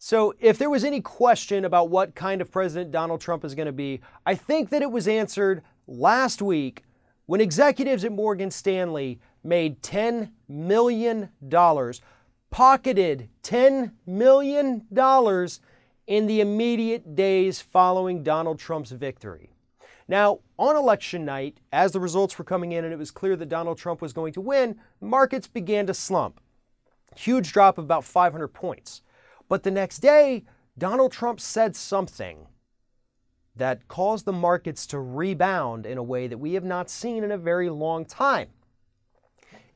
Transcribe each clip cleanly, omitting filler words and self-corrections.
So if there was any question about what kind of president Donald Trump is going to be, I think that it was answered last week when executives at Morgan Stanley made $10 million, pocketed $10 million in the immediate days following Donald Trump's victory. Now, on election night, as the results were coming in and it was clear that Donald Trump was going to win, markets began to slump. Huge drop of about 500 points. But the next day, Donald Trump said something that caused the markets to rebound in a way that we have not seen in a very long time.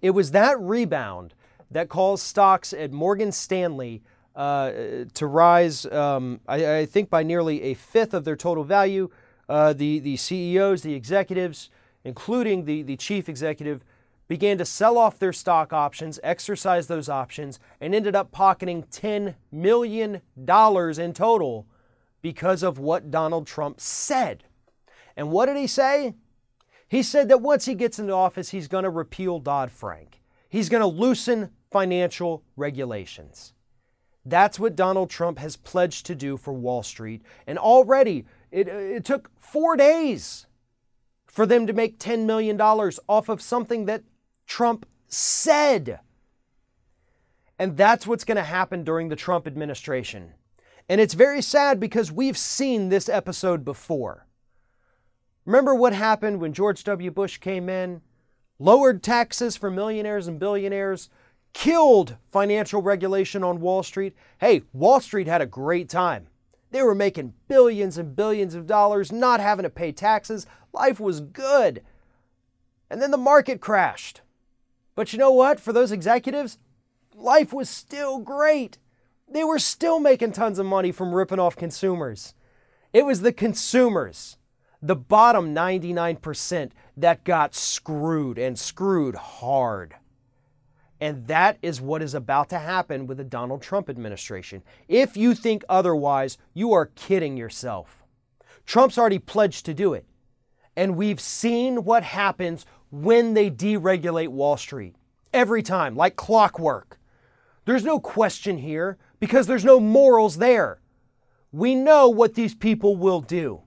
It was that rebound that caused stocks at Morgan Stanley to rise, I think, by nearly a fifth of their total value. The CEOs, the executives, including the chief executive, began to sell off their stock options, exercise those options, and ended up pocketing $10 million in total because of what Donald Trump said. And what did he say? He said that once he gets into office, he's going to repeal Dodd-Frank. He's going to loosen financial regulations. That's what Donald Trump has pledged to do for Wall Street. And already, it took 4 days for them to make $10 million off of something that Trump said. And that's what's going to happen during the Trump administration. And it's very sad because we've seen this episode before. Remember what happened when George W. Bush came in, lowered taxes for millionaires and billionaires, killed financial regulation on Wall Street? Hey, Wall Street had a great time. They were making billions and billions of dollars, not having to pay taxes. Life was good. And then the market crashed. But you know what? For those executives, life was still great. They were still making tons of money from ripping off consumers. It was the consumers, the bottom 99%, that got screwed, and screwed hard. And that is what is about to happen with the Donald Trump administration. If you think otherwise, you are kidding yourself. Trump's already pledged to do it. And we've seen what happens when they deregulate Wall Street. Every time, like clockwork. There's no question here because there's no morals there. We know what these people will do.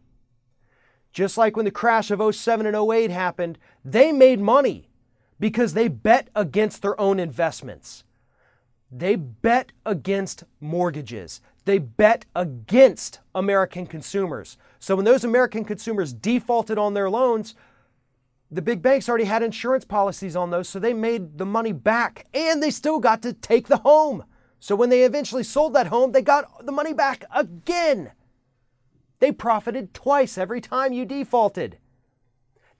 Just like when the crash of 07 and 08 happened, they made money because they bet against their own investments. They bet against mortgages. They bet against American consumers. So when those American consumers defaulted on their loans, the big banks already had insurance policies on those, so they made the money back, and they still got to take the home. So when they eventually sold that home, they got the money back again. They profited twice every time you defaulted.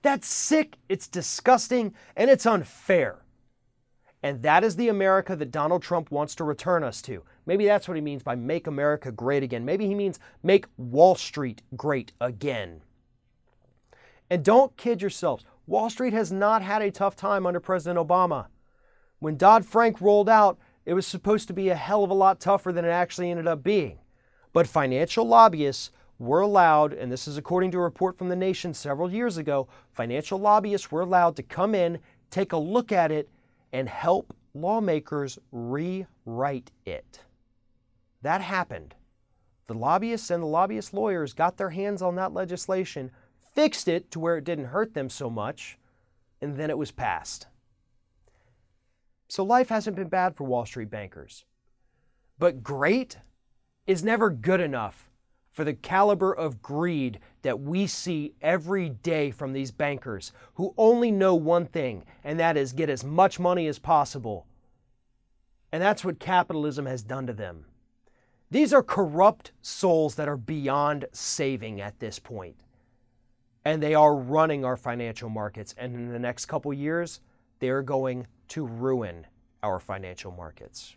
That's sick, it's disgusting, and it's unfair. And that is the America that Donald Trump wants to return us to. Maybe that's what he means by make America great again. Maybe he means make Wall Street great again. And don't kid yourselves. Wall Street has not had a tough time under President Obama. When Dodd-Frank rolled out, it was supposed to be a hell of a lot tougher than it actually ended up being. But financial lobbyists were allowed, and this is according to a report from The Nation several years ago, financial lobbyists were allowed to come in, take a look at it, and help lawmakers rewrite it. That happened. The lobbyists and the lobbyist lawyers got their hands on that legislation, fixed it to where it didn't hurt them so much, and then it was passed. So life hasn't been bad for Wall Street bankers. But great is never good enough for the caliber of greed that we see every day from these bankers who only know one thing, and that is get as much money as possible. And that's what capitalism has done to them. These are corrupt souls that are beyond saving at this point. And they are running our financial markets. And in the next couple years, they are going to ruin our financial markets.